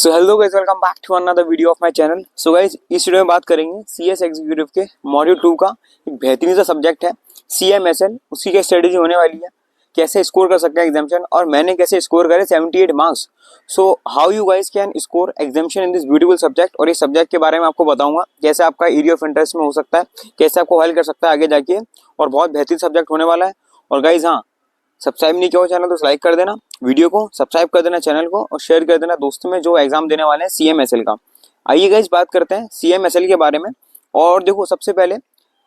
So hello guys, welcome back to another video of my channel. So guys, इस video में बात करेंगे CS executive के module 2 का एक बेहतरीन सा सब्जेक्ट है सीएमएसएल। उसकी क्या स्ट्रेटेजी होने वाली है, कैसे स्कोर कर सकते हैं एग्जामिशन, और मैंने कैसे स्कोर करे 78 marks. So how you guys can score examination in this beautiful subject. और इस सब्जेक्ट के बारे में आपको बताऊंगा कैसे आपका एरिया ऑफ इंटरेस्ट में हो सकता है, कैसे आपको हेल्प कर सकता है आगे जाके, और बहुत बेहतरीन सब्जेक्ट होने वाला है। और गाइस हाँ, सब्सक्राइब नहीं किया हो चैनल तो लाइक कर देना, वीडियो को सब्सक्राइब कर देना चैनल को, और शेयर कर देना दोस्तों में जो एग्जाम देने वाले हैं सीएमएसएल का। आइए गाइस बात करते हैं सीएमएसएल के बारे में। और देखो, सबसे पहले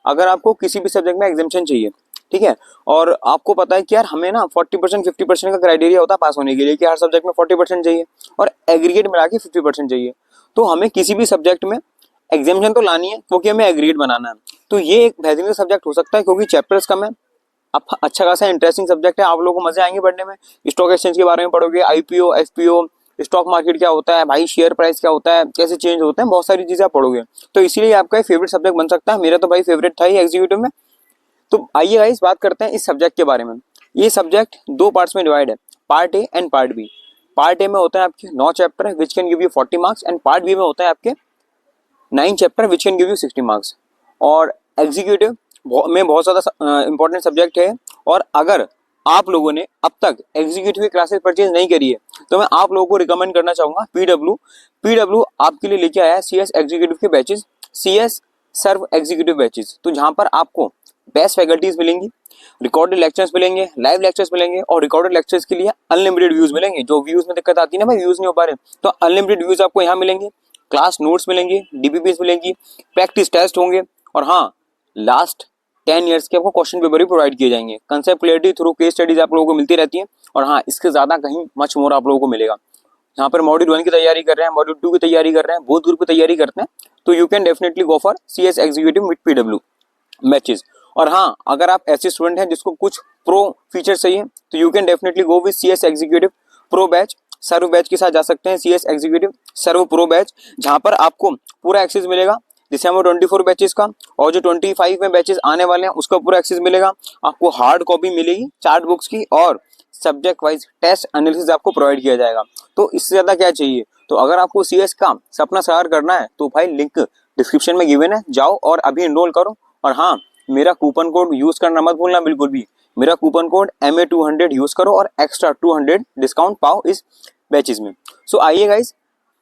अगर आपको किसी भी सब्जेक्ट में एग्जामिशन चाहिए, ठीक है, और आपको पता है कि यार हमें ना 40% 50% का क्राइटेरिया होता है पास होने के लिए कि हर सब्जेक्ट में 40% चाहिए और एग्रीगेट मिला के 50% चाहिए, तो हमें किसी भी सब्जेक्ट में एग्जामिशन तो लानी है क्योंकि हमें एग्रीगेट बनाना है। तो ये एक बेहतरीन सब्जेक्ट हो सकता है क्योंकि चैप्टर्स कम है, अब अच्छा खासा इंटरेस्टिंग सब्जेक्ट है, आप लोगों को मजे आएंगे पढ़ने में। स्टॉक एक्सचेंज के बारे में पढ़ोगे, आईपीओ, एफपीओ, स्टॉक मार्केट क्या होता है भाई, शेयर प्राइस क्या होता है, कैसे चेंज होते हैं, बहुत सारी चीजें आप पढ़ोगे। तो इसीलिए आपका फेवरेट सब्जेक्ट बन सकता है। मेरा तो भाई फेवरेट था ही एग्जीक्यूटिव में। तो आइए गाइस बात करते हैं इस सब्जेक्ट के बारे में। ये सब्जेक्ट दो पार्ट्स में डिवाइड है, part A and part B. Part A में होता है आपके 9 chapter which can give you 40 marks, and part B में होता है आपके 9 chapter which can give you 60 marks. और एग्जीक्यूटिव में बहुत ज़्यादा इंपॉर्टेंट सब्जेक्ट है। और अगर आप लोगों ने अब तक एग्जीक्यूटिव की क्लासेस परचेज नहीं करी है तो मैं आप लोगों को रिकमेंड करना चाहूंगा पीडब्ल्यू आपके लिए लेके आया है सीएस एग्जीक्यूटिव के बैचेस, सीएस सर्व एग्जीक्यूटिव बैचेस। तो जहां पर आपको बेस्ट फैकल्टीज मिलेंगी, रिकॉर्डेड लेक्चर्स मिलेंगे, लाइव लेक्चर्स मिलेंगे, और रिकॉर्डेड लेक्चर्स के लिए अनलिमिटेड व्यूज मिलेंगे। जो व्यूज में दिक्कत आती है ना भाई, व्यूज नहीं हो पा रहे, तो अनलिमिटेड व्यूज आपको यहाँ मिलेंगे, क्लास नोट्स मिलेंगे, डीपीपीस मिलेंगी, प्रैक्टिस टेस्ट होंगे, और हाँ, लास्ट 10 ईयर्स के आपको क्वेश्चन पेपर भी प्रोवाइड किए जाएंगे। Concept clarity through case studies आप लोगों को मिलती रहती है। और हाँ, इसके ज्यादा कहीं मच मोर आप लोगों को मिलेगा। यहाँ पर मॉड्यूल 1 की तैयारी कर रहे हैं, मॉड्यूल 2 की तैयारी कर रहे हैं, बोथ ग्रुप की तैयारी करते हैं, तो you can definitely go for CS executive with PW batches. और हाँ, अगर आप ऐसे स्टूडेंट हैं जिसको कुछ प्रो फीचर चाहिए तो you can definitely go with CS executive pro batch, Sarv batch के साथ जा सकते हैं। CS executive Sarv pro batch, जहां पर आपको पूरा एक्सेस मिलेगा दिसंबर 24 बैचेस का, और जो 25 में बैचेस आने वाले हैं उसका पूरा एक्सेस मिलेगा। आपको हार्ड कॉपी मिलेगी चार्ट बुक्स की, और सब्जेक्ट वाइज टेस्ट एनालिसिस आपको प्रोवाइड किया जाएगा। तो इससे ज्यादा क्या चाहिए। तो अगर आपको सीएस का सपना साकार करना है तो भाई लिंक डिस्क्रिप्शन में गिवन है, जाओ और अभी एनरोल करो। और हाँ, मेरा कूपन कोड यूज करना मत भूलना बिल्कुल भी। मेरा कूपन कोड MA200 यूज करो और एक्स्ट्रा 200 डिस्काउंट पाओ इस बैचेस में। सो आइए गाइस,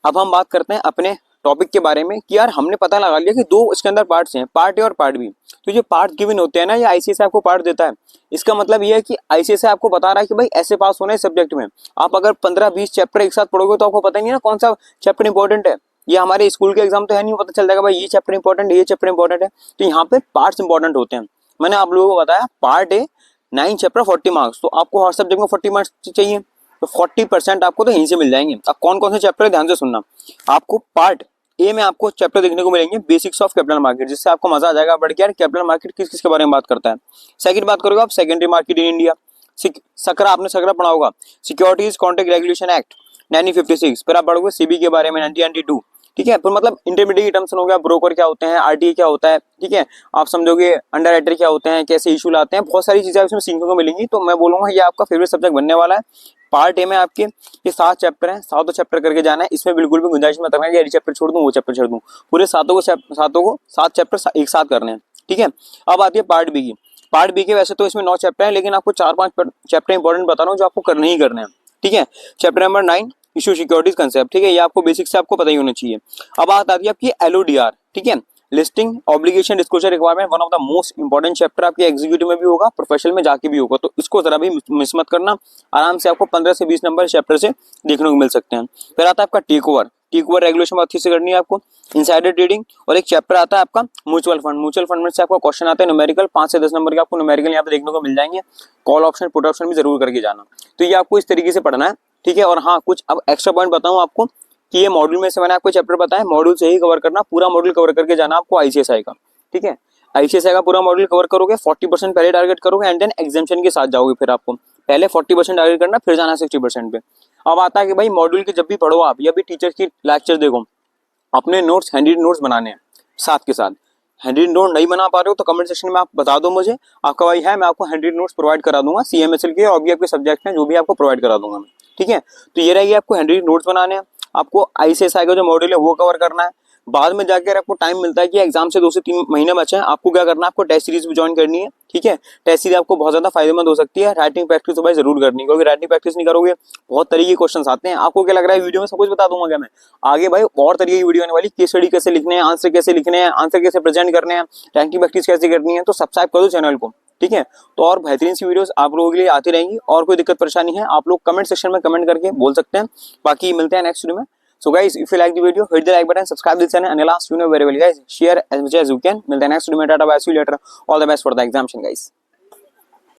अब हम बात करते हैं अपने टॉपिक के बारे में कि यार हमने पता लगा लिया कि दो इसके अंदर पार्ट्स हैं, पार्ट ए और पार्ट बी। तो जो पार्ट गिवन होते हैं ना, ये आईसीएसई आपको पार्ट देता है। इसका मतलब ये है कि आईसीएसई आपको बता रहा है कि भाई ऐसे पास होना है सब्जेक्ट में। आप अगर 15-20 चैप्टर एक साथ पढ़ोगे तो आपको पता ही नहीं ना कौन सा चैप्टर इंपॉर्टेंट है। ये हमारे स्कूल के एग्जाम तो है नहीं, पता चल जाएगा भाई ये चैप्टर इंपॉर्टेंट है, ये चैप्टर इंपॉर्टेंट है। तो यहाँ पे पार्ट्स इंपॉर्टेंट होते हैं। मैंने आप लोगों को बताया पार्ट ए 9 चैप्टर 40 मार्क्स, तो आपको हर सब्जेक्ट में 40 मार्क्स चाहिए, तो 40% आपको तो यहीं से मिल जाएंगे। अब कौन कौन से चैप्टर है ध्यान से सुनना। आपको पार्ट ए में आपको चैप्टर देखने को मिलेंगे बेसिक्स ऑफ कैपिटल मार्केट, जिससे आपको मजा आ जाएगा बढ़ के यार कैपिटल मार्केट किस किस के बारे में बात करता है। सेकंड बात करोगे आप secondary market in India, Sakra, आपने सकरा पढ़ा होगा, सिक्योरिटीज कॉन्ट्रैक्ट रेगुलेशन एक्ट 1956। फिर आप पढ़ोगे सीबी के बारे में 1992, ठीक है। फिर मतलब इंटरमीडिएट टर्म्स हो गया, ब्रोकर क्या होते हैं, आरटीए क्या होता है, ठीक है। आप समझोगे अंडर राइटर क्या होते हैं, कैसे इशू लाते हैं, बहुत सारी चीजें इसमें सीखने को मिलेंगी। तो मैं बोलूंगा ये आपका फेवरेट सब्जेक्ट बनने वाला है। पार्ट ए में आपके ये 7 चैप्टर हैं, 7 चैप्टर करके जाना है। इसमें बिल्कुल भी गुंजाइश मत करना ये चैप्टर छोड़ दूं वो चैप्टर छोड़ दूं, पूरे 7 चैप्टर एक साथ करने हैं, ठीक है। अब आती है पार्ट बी की। पार्ट बी के वैसे तो इसमें 9 चैप्टर हैं, लेकिन आपको 4-5 चैप्टर इंपॉर्टेंट बता रहा हूँ जो आपको करने ही करने हैं, ठीक है। Chapter number 9 issue securities concept, ठीक है, ये आपको बेसिक से आपको पता ही होना चाहिए। अब बात आती है आपकी LODR, ठीक है, listing obligation disclosure requirement, one of the most important chapter आपके एग्जीक्यूटिव में भी होगा, प्रोफेशनल में जाके भी होगा, तो इसको जरा भी मिस मत करना। आराम से आपको 15 से 20 नंबर चैप्टर से देखने को मिल सकते हैं। फिर आता है आपका टेक ओवर रेगुलेशन बहुत अच्छी से करनी है आपको, इनसाइडर ट्रेडिंग, और एक चैप्टर आता है आपका म्यूचुअल फंड में से आपका क्वेश्चन आता है न्यूमेरिकल, 5 से 10 नंबर के आपको न्यूमेरिकल यहाँ पे देखने को मिल जाएंगे। कॉल ऑप्शन पुट ऑप्शन भी जरूर करके जाना। तो ये आपको इस तरीके से पढ़ना है, ठीक है। और हाँ, कुछ अब एक्स्ट्रा पॉइंट बताऊं आपको कि ये मॉड्यूल में से मैंने आपको चैप्टर बताया, मॉड्यूल से ही कवर करना, पूरा मॉड्यूल कवर करके जाना आपको आईसीएसआई का, ठीक है। आईसीएसआई का पूरा मॉड्यूल कवर करोगे, 40% पहले टारगेट करोगे, एंड देन एग्जामिशन के साथ जाओगे। फिर आपको पहले 40% टारगेट करना, फिर जाना 60% पे। अब आता है कि भाई मॉड्यूल के जब भी पढ़ो आप या भी टीचर की लेक्चर देखो, अपने नोट्स हैंड नोट्स बनाने हैं साथ के साथ। हैंड नोट नहीं बना पा रहे हो तो कमेंट सेक्शन में आप बता दो मुझे, आपका भाई है, मैं आपको हैंड नोट्स प्रोवाइड करा दूंगा सीएमएसएल के, और भी आपके सब्जेक्ट हैं जो भी आपको प्रोवाइड करा दूंगा मैं, ठीक है। तो ये रहेगी आपको हैंड नोट्स बनाने हैं। आपको ICSI का जो मॉड्यूल है वो कवर करना है। बाद में जाकर आपको टाइम मिलता है कि एग्जाम से 2 से 3 महीने बचे हैं, आपको क्या करना है, आपको टेस्ट सीरीज भी ज्वाइन करनी है। ठीक है, टेस्ट सीरीज आपको बहुत ज्यादा फायदेमंद हो सकती है। राइटिंग प्रैक्टिस तो भाई जरूर करनी है, क्योंकि राइटिंग प्रैक्टिस नहीं करोगे बहुत तरीके के क्वेश्चन आते हैं। आपको क्या लग रहा है वीडियो में सब कुछ बता दूंगा क्या मैं? आगे भाई और तरीके की वीडियो आने वाली, केस स्टडी कैसे लिखने हैं, आंसर कैसे लिखने हैं, आंसर कैसे प्रेजेंट करने हैं, रैंकिंग प्रैक्टिस कैसे करनी है। तो सब्सक्राइब कर दो चैनल को। ठीक है, तो और बेहतरीन सी वीडियोस आप लोगों के लिए आती रहेंगी। और कोई दिक्कत परेशानी है आप लोग कमेंट सेक्शन में कमेंट करके बोल सकते हैं। बाकी मिलते हैं नेक्स्ट वीडियो में। So guys, if you like the video, hit the like button, subscribe this channel, and last, very well guys, share as much as you can. मिलते हैं next video में, tata bye, see you later, all the best for the examination guys.